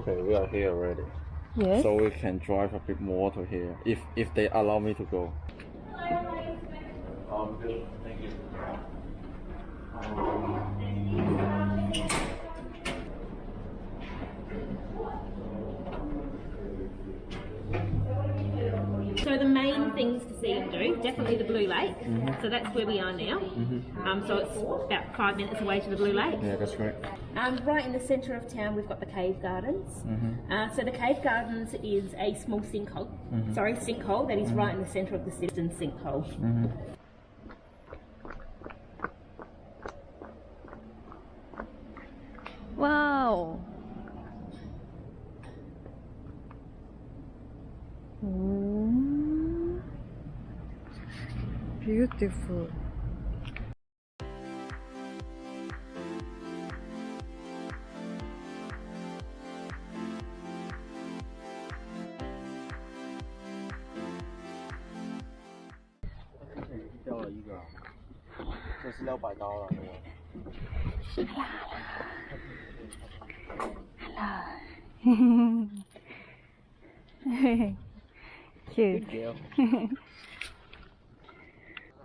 Okay, we are here already. Yes. So we can drive a bit more to here if they allow me to go. Good. Thank you. So the main things to see and do, definitely the Blue Lake. So that's where we are now. So it's about 5 minutes away to the Blue Lake. Yeah, that's great. Right in the centre of town, we've got the Cave Gardens. So the Cave Gardens is a small sinkhole. Sinkhole that is right in the centre of the Sifton sinkhole. Wow. Beautiful. Cute.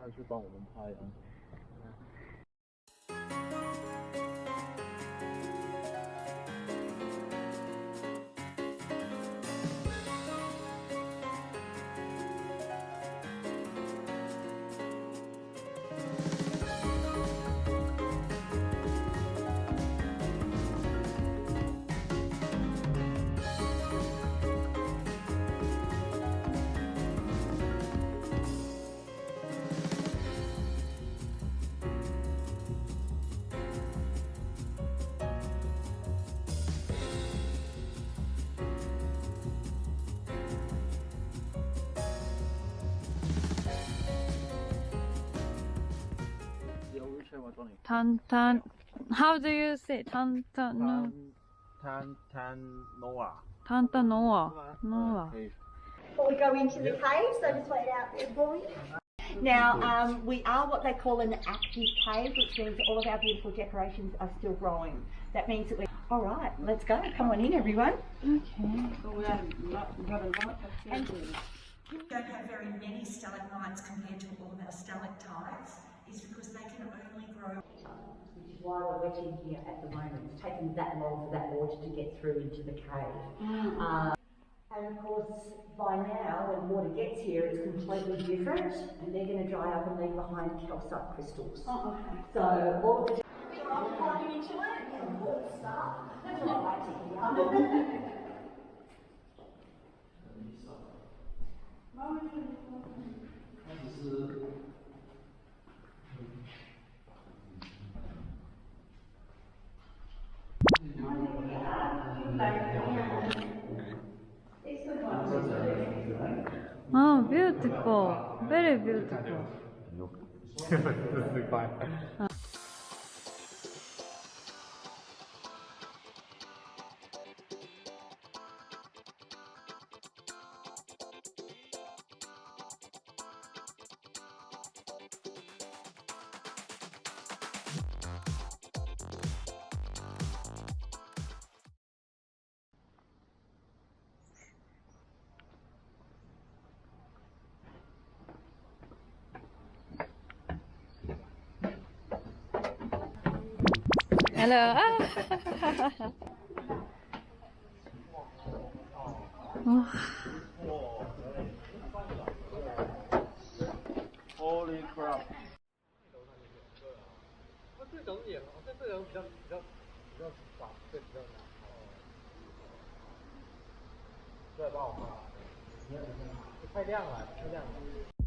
他去帮我们拍啊。Tan. How do you say Tan? No. Noah. Noah. Noah. Before we go into the cave, so just wait out there for you. Now, we are what they call an active cave, which means all of our beautiful decorations are still growing. That means that we're... All right, let's go. Come on in, everyone. Okay. And we don't have very many stalagmites compared to all of our stalactites, is because they can only grow... Which is why we're wetting here at the moment. It's taking that long for that water to get through into the cave. And of course, by now, when water gets here, it's completely different, and they're going to dry up and leave behind calcite crystals. Oh, okay. So all of the... I'm climbing into it. Yeah, good stuff. That's what I like to hear. Oh, beautiful. Very beautiful. Hello. Holy crap! 这种也，这种比较少，对，比较难。再帮我画，太亮了，太亮了。